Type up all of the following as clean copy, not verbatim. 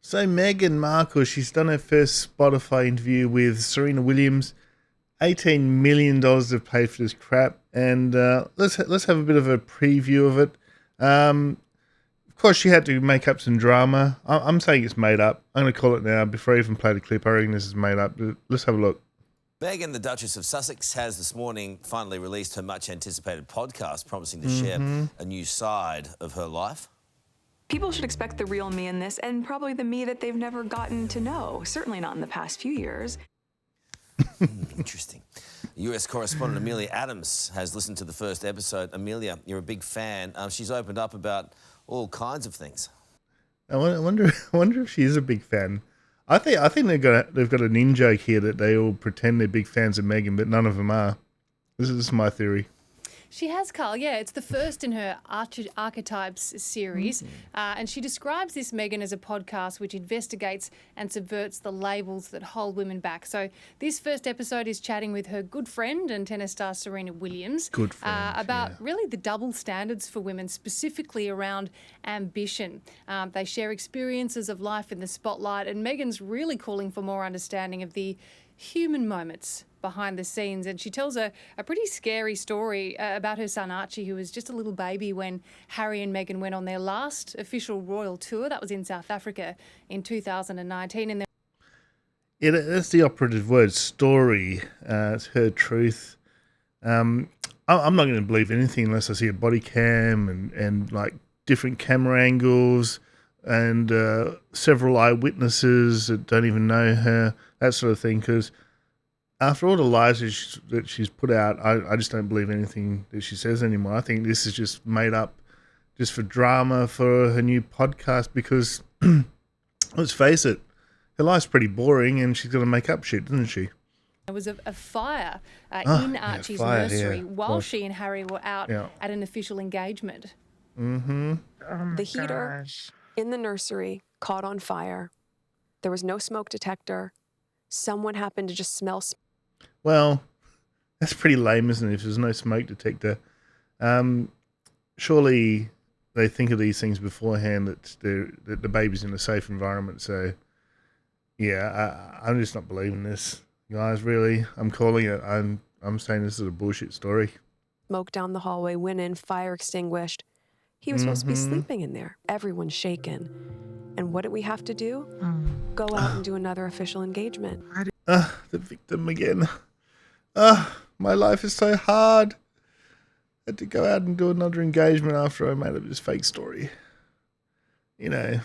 So Meghan Markle, she's done her first Spotify interview with Serena Williams. $18 million they've paid for this crap, and let's have a bit of a preview of it. Of course, she had to make up some drama. I'm saying it's made up. I'm going to call it now. Before I even play the clip, I reckon this is made up. Let's have a look. Meghan, the Duchess of Sussex, has this morning finally released her much-anticipated podcast, promising to share a new side of her life. People should expect the real me in this, and probably the me that they've never gotten to know. Certainly not in the past few years. Interesting. US correspondent Amelia Adams has listened to the first episode. Amelia, you're a big fan. She's opened up about all kinds of things. I wonder if she is a big fan. I think they've got an in-joke here that they all pretend they're big fans of Meghan, but none of them are. This is my theory. She has, Carl. Yeah, it's the first in her Archetypes series. And she describes this, Meghan, as a podcast which investigates and subverts the labels that hold women back. So this first episode is chatting with her good friend and tennis star Serena Williams about really the double standards for women, specifically around ambition. They share experiences of life in the spotlight, and Meghan's really calling for more understanding of the human moments behind the scenes, and she tells a pretty scary story about her son Archie, who was just a little baby when Harry and Meghan went on their last official royal tour. That was in South Africa in 2019. And yeah, that's the operative word, story. It's her truth. I'm not going to believe anything unless I see a body cam and like different camera angles and several eyewitnesses that don't even know her, that sort of thing, because after all the lies that she's put out, I just don't believe anything that she says anymore. I think this is just made up just for drama for her new podcast because, let's face it, her life's pretty boring and she's going to make up shit, doesn't she? There was a fire in Archie's nursery while she and Harry were out at an official engagement. Mm-hmm. Oh the heater in the nursery caught on fire. There was no smoke detector. Someone happened to just smell Well, that's pretty lame, isn't it? If there's no smoke detector. Surely they think of these things beforehand, that the baby's in a safe environment. So, yeah, I'm just not believing this. Guys, really, I'm calling it. I'm saying this is a bullshit story. smoke down the hallway, went in, fire extinguished. He was supposed to be sleeping in there. Everyone's shaken. And what did we have to do? Go out and do another official engagement. The victim again. My life is so hard. I had to go out and do another engagement after I made up this fake story. You know,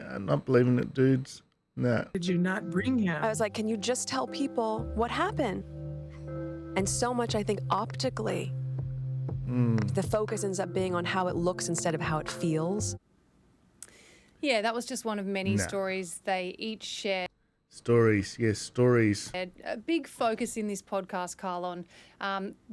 I'm not believing it, dudes. No. Did you not bring him? I was like, can you just tell people what happened? And so much, I think, optically, the focus ends up being on how it looks instead of how it feels. Yeah, that was just one of many stories they each shared. Stories, yes, stories. A big focus in this podcast, Carl, on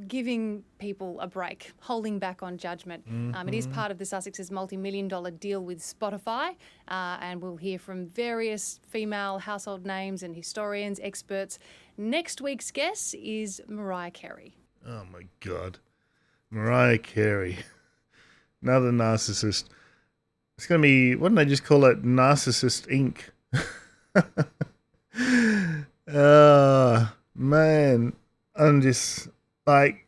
giving people a break, holding back on judgment. It is part of the Sussex's multi-million-dollar deal with Spotify, and we'll hear from various female household names and historians, experts. Next week's guest is Mariah Carey. Oh, my God. Mariah Carey. Another narcissist. It's going to be, what did they just call it? Narcissist Inc. Man, I'm just like,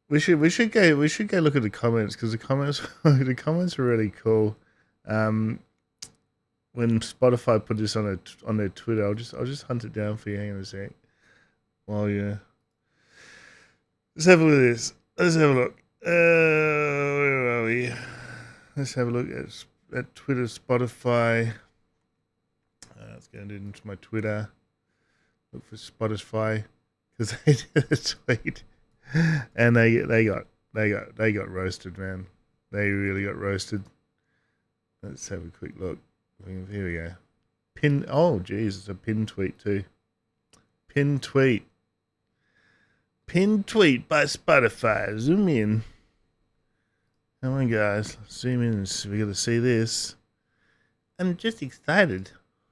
we should go look at the comments, because the comments are really cool. When Spotify put this on their Twitter, I'll just hunt it down for you. Hang on a sec. Well, yeah. Let's have a look at this. Let's have a look. Where are we? Let's have a look at Twitter, Spotify. Let's go into my Twitter. Look for Spotify, because they did a tweet, and they got roasted, man. They really got roasted. Let's have a quick look. Here we go. Pin. Oh, geez, it's a pin tweet too. Pin tweet by Spotify. Zoom in. Come on, guys. Zoom in. We got to see this. I'm just excited.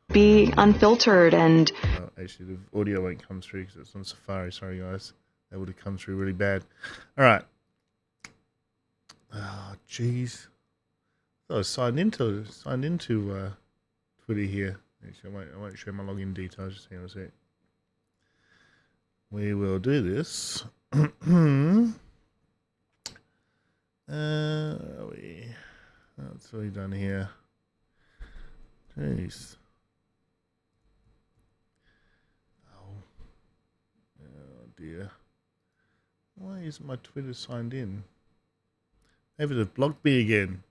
Be unfiltered and... Oh, actually, the audio won't come through because it's on Safari. Sorry, guys. That would have come through really bad. All right. Oh, jeez. I was signed into Twitter here. Actually, I won't show my login details. Just hang on a sec. We will do this. Where are we? That's already done here. Jeez. Oh dear. Why isn't my Twitter signed in? Maybe they've blocked me again.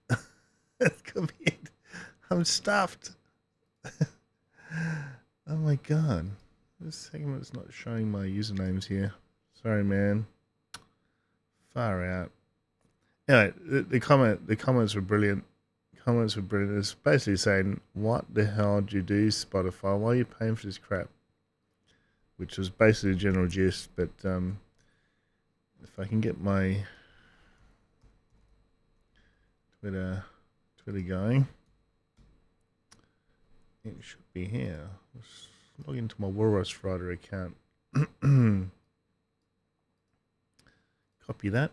That could be it. I'm stuffed. Oh my god. This segment's not showing my usernames here. Sorry, man. Far out. Anyway, the comments were brilliant. Comments were brilliant. It's basically saying, what the hell do you do, Spotify? Why are you paying for this crap? Which was basically a general gist, but if I can get my Twitter going, it should be here. Let's log into my Walrus Rider account. Copy that,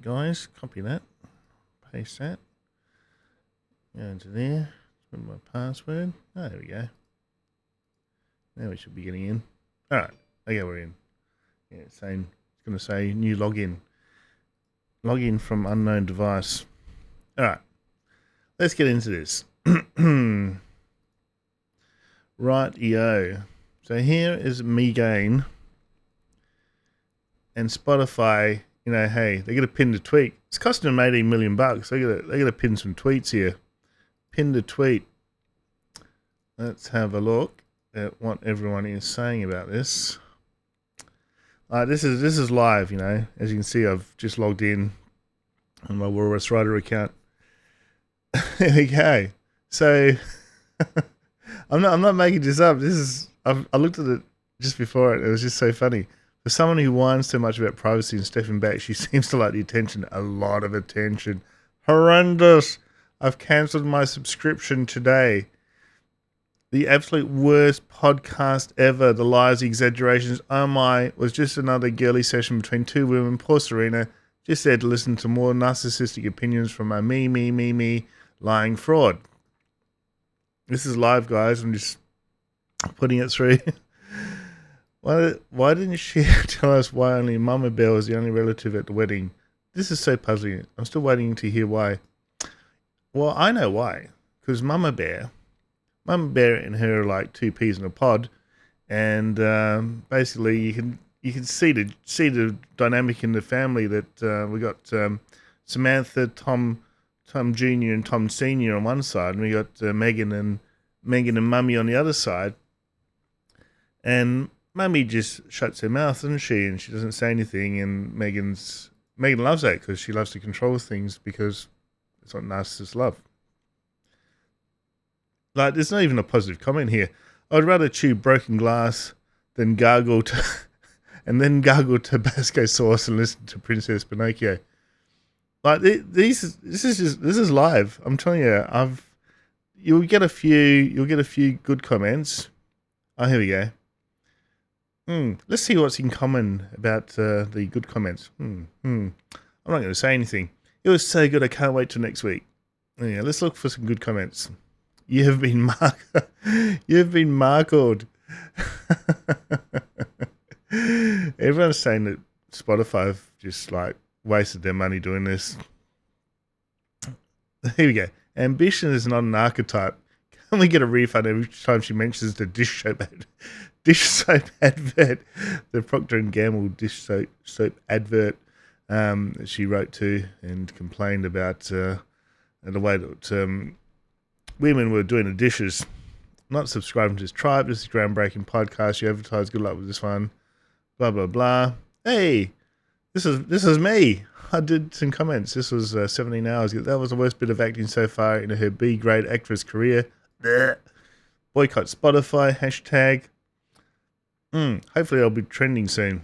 guys. Copy that. Paste that. Go into there. Put my password. Oh, there we go. Now we should be getting in. All right. Okay, we're in. Yeah, it's going to say new login. Login from unknown device. All right. Let's get into this. Right-io. So here is Meghans and Spotify. You know, hey, they're going to pin the tweet. It's costing them $18 million. They're going to pin some tweets here. Pin the tweet. Let's have a look at what everyone is saying about this. This is live, you know. As you can see, I've just logged in on my Walrus Rider account. There we go. So I'm not making this up. I looked at it just before it. It was just so funny. For someone who whines so much about privacy and stepping back, she seems to like the attention. A lot of attention. Horrendous. I've cancelled my subscription today. The absolute worst podcast ever. The lies, the exaggerations. Oh my, was just another girly session between two women. Poor Serena. Just there to listen to more narcissistic opinions from a me, lying fraud. This is live, guys. I'm just putting it through. Why didn't she tell us why only Mama Bear was the only relative at the wedding? This is so puzzling. I'm still waiting to hear why. Well, I know why. Because Mama Bear and her are like two peas in a pod, and basically you can see the dynamic in the family that we got Samantha, Tom Jr. and Tom Sr. on one side, and we got Megan and Mummy on the other side. And Mummy just shuts her mouth, doesn't she? And she doesn't say anything. And Megan loves that because she loves to control things because it's what narcissists love. Like, there's not even a positive comment here. I'd rather chew broken glass than gargle Tabasco sauce and listen to Princess Pinocchio. Like, this is live. I'm telling you, you'll get a few good comments. Oh, here we go. Let's see what's in common about the good comments. I'm not going to say anything. It was so good, I can't wait till next week. Yeah, let's look for some good comments. You have been markled. Everyone's saying that Spotify have just like wasted their money doing this. Here we go. Ambition is not an archetype. Can we get a refund every time she mentions the dish soap advert, the Procter & Gamble dish soap advert that she wrote to and complained about the way that women were doing the dishes. Not subscribing to this tribe. This is a groundbreaking podcast. You advertise. Good luck with this one. Blah blah blah. Hey, this is me. I did some comments. This was 17 hours ago. That was the worst bit of acting so far in her B-grade actress career. Blech. Boycott Spotify. Hashtag. Hopefully I'll be trending soon.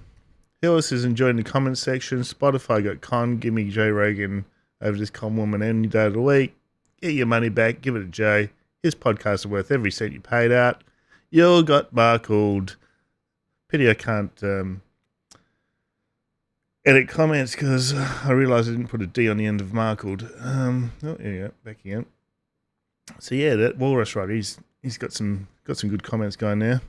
Hillis is enjoying the comment section. Spotify got con. Give me Joe Rogan over this con woman any day of the week. Get your money back. Give it to Jay. His podcasts are worth every cent you paid out. You got markled. Pity I can't edit comments because I realised I didn't put a D on the end of markled. Oh, here we go. Back again. So yeah, that Walrus Rider, he's got some good comments going there.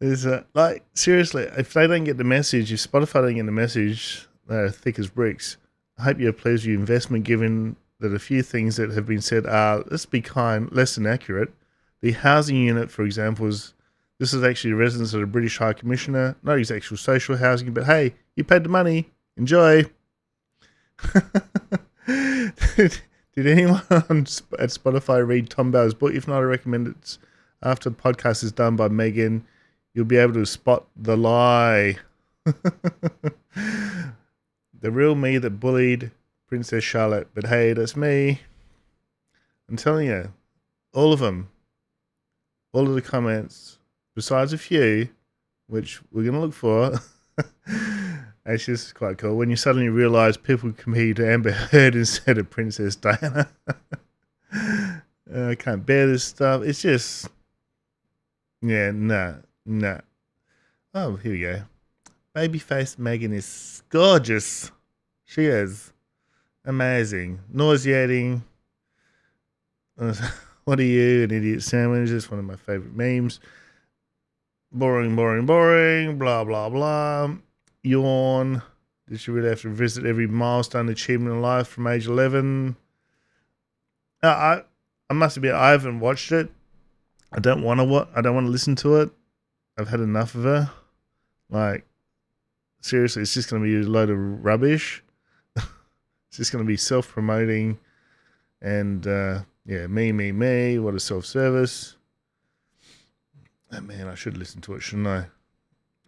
There's like, seriously, if they don't get the message, if Spotify don't get the message, they're thick as bricks. I hope you're pleased with your investment, given that a few things that have been said are, let's be kind, less than accurate. The housing unit, for example, this is actually a residence of the British High Commissioner, not his actual social housing, but hey, you paid the money, enjoy. Did anyone at Spotify read Tom Bauer's book? If not, I recommend it. After the podcast is done by Meghan, you'll be able to spot the lie. The real me that bullied Princess Charlotte. But hey, that's me. I'm telling you, all of them, all of the comments, besides a few, which we're going to look for. Actually, this is quite cool. When you suddenly realise people compete to Amber Heard instead of Princess Diana. I can't bear this stuff. It's just, yeah, nah. Oh, here we go. Babyface Meghan is gorgeous. She is. Amazing. Nauseating. What are you, an idiot sandwich? That's one of my favourite memes. Boring. Blah, blah, blah. Yawn. Did she really have to visit every milestone achievement in life from age 11? I must admit, I haven't watched it. I don't want to listen to it. I've had enough of her. Like, seriously, it's just going to be a load of rubbish. It's just going to be self-promoting. And, me. What a self-service. Oh, man, I should listen to it, shouldn't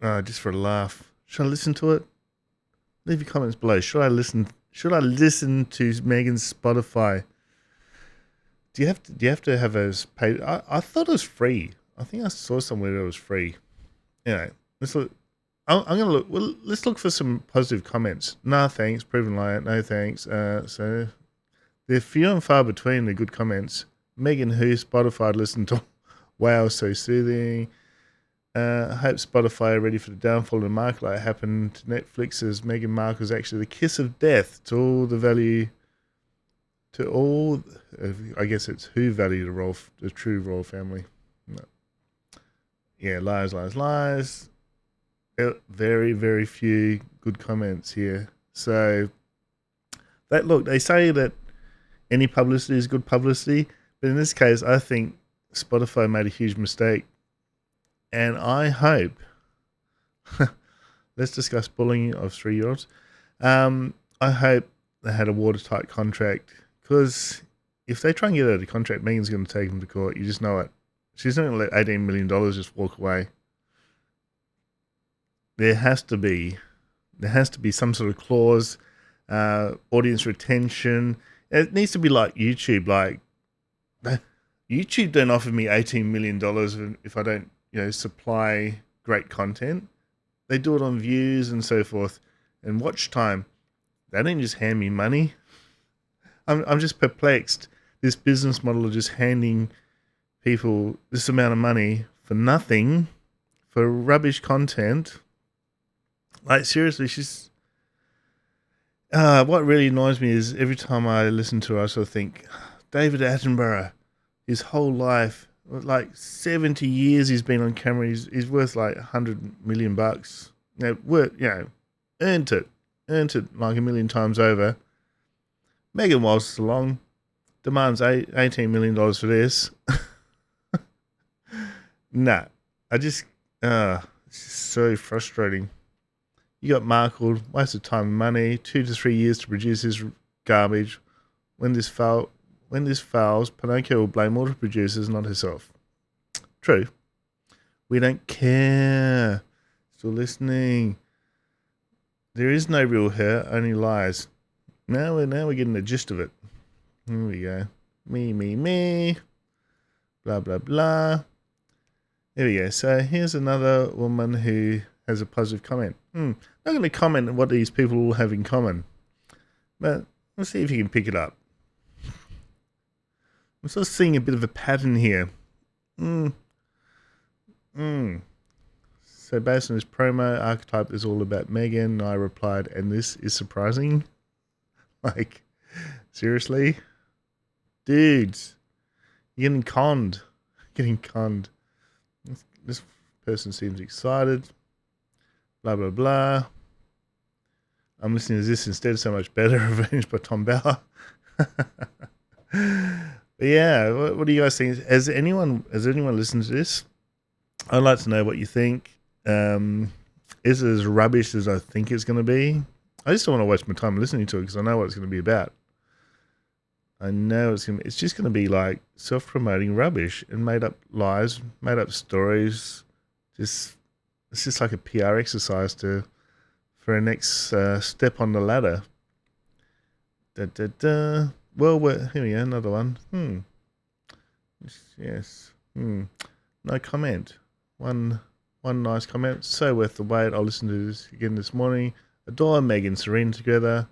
I? Just for a laugh. Should I listen to it? Leave your comments below. Should I listen to Meghan's Spotify? Do you have to have a paid? I thought it was free. I think I saw somewhere that it was free. Anyway, let's look. I'm gonna look. Well, let's look for some positive comments. Nah, thanks. Proven liar. No thanks. So they're few and far between the good comments. Meghan who Spotify listened to. Wow, so soothing. I hope Spotify are ready for the downfall of Markle like happened to Netflix, as Meghan Markle is actually the kiss of death to all the value, to all, I guess it's who value the true royal family. No. Yeah, lies. Very, very few good comments here. So, they say that any publicity is good publicity, but in this case, I think Spotify made a huge mistake. And I hope, let's discuss bullying of 3-year-olds. I hope they had a watertight contract, because if they try and get out of the contract, Meghan's going to take them to court. You just know it. She's not going to let $18 million just walk away. There has to be some sort of clause, audience retention. It needs to be like YouTube. Like, YouTube don't offer me $18 million if I don't, supply great content. They do it on views and so forth, and watch time. They don't just hand me money. I'm just perplexed. This business model of just handing people this amount of money for nothing, for rubbish content. Like, seriously, she's... what really annoys me is every time I listen to her, I sort of think, David Attenborough, his whole life, like 70 years he's been on camera, he's worth like $100 million. Earned it like a million times over. Meghan waltzes along, demands $18 million for this. Nah, it's just so frustrating. You got Markle, waste of time and money, 2 to 3 years to produce this garbage. When this fails, Pinocchio will blame all the producers, not herself. True. We don't care. Still listening. There is no real her, only lies. Now we're getting the gist of it. Here we go. Me. Blah, blah, blah. There we go. So here's another woman who has a positive comment. Not going to comment on what these people all have in common, but let's see if you can pick it up. I'm sort of seeing a bit of a pattern here. So based on this promo, Archetype is all about Meghan. I replied, and this is surprising. Like, seriously? Dudes, You're getting conned. Getting conned. This person seems excited. Blah, blah, blah. I'm listening to this instead. So much better. Arranged by Tom Bauer. But yeah, what do you guys think? Has anyone listened to this? I'd like to know what you think. Is it as rubbish as I think it's going to be? I just don't want to waste my time listening to it because I know what it's going to be about. I know it's just going to be like self-promoting rubbish and made up lies, made up stories. It's just like a PR exercise for a next step on the ladder. Well, here we go, another one. Yes. No comment. One nice comment. So worth the wait. I'll listen to this again this morning. Adore Meghan and Serena together.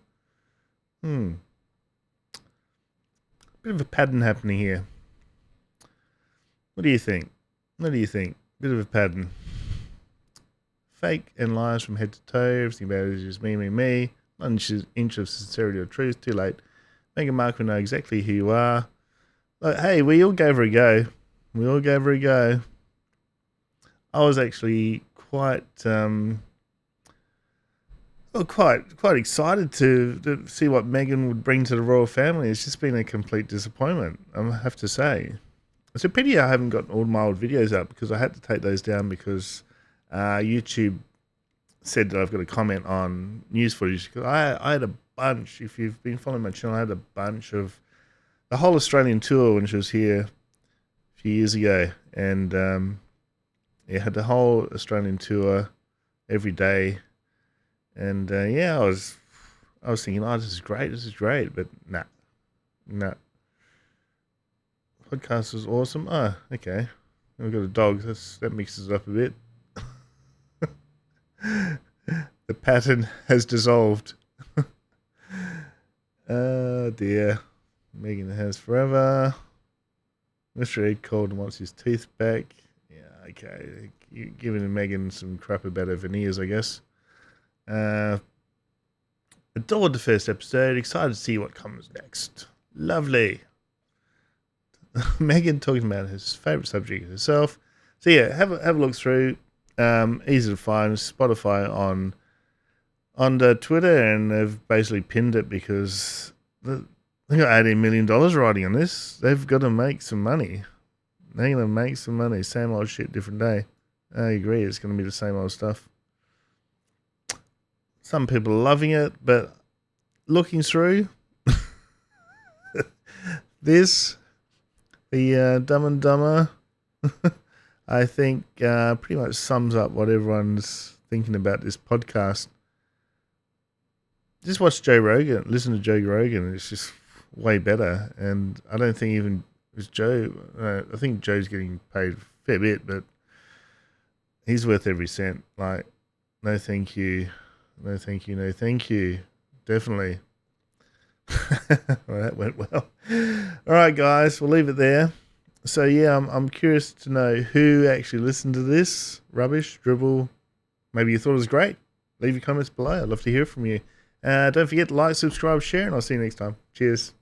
Bit of a pattern happening here. What do you think? Bit of a pattern. Fake and lies from head to toe. Everything about it is just me. Not an inch of sincerity or truth. Too late. Meghan Markle know exactly who you are. Like, hey, we all gave her a go. I was actually quite excited to see what Meghan would bring to the royal family. It's just been a complete disappointment, I have to say. It's a pity I haven't got all my old videos up because I had to take those down because YouTube said that I've got to comment on news footage. Because I had a bunch, if you've been following my channel, I had a bunch of the whole Australian tour when she was here a few years ago. And had the whole Australian tour every day. And I was thinking, this is great, but nah. Podcast was awesome. Oh, okay. We've got a dog. That mixes it up a bit. The pattern has dissolved. Oh dear. Meghan has forever. Mr. Ed called and wants his teeth back. Yeah, okay. You're giving Meghan some crap about her veneers, I guess. Adored the first episode. Excited to see what comes next. Lovely. Meghan talking about his favourite subject herself. So yeah, have a look through. Easy to find. Spotify on the Twitter, and they've basically pinned it because they got $18 million riding on this. They've got to make some money. They're going to make some money. Same old shit, different day. I agree. It's going to be the same old stuff. Some people are loving it, but looking through this, the Dumb and Dumber, I think pretty much sums up what everyone's thinking about this podcast. Just watch Joe Rogan, listen to Joe Rogan. It's just way better. And I don't think even it's Joe. I think Joe's getting paid a fair bit, but he's worth every cent. Like, no thank you. No thank you. Definitely. Well, that went well. All right, guys, we'll leave it there. So, yeah, I'm curious to know who actually listened to this rubbish, dribble. Maybe you thought it was great. Leave your comments below. I'd love to hear from you. Don't forget to like, subscribe, share, and I'll see you next time. Cheers.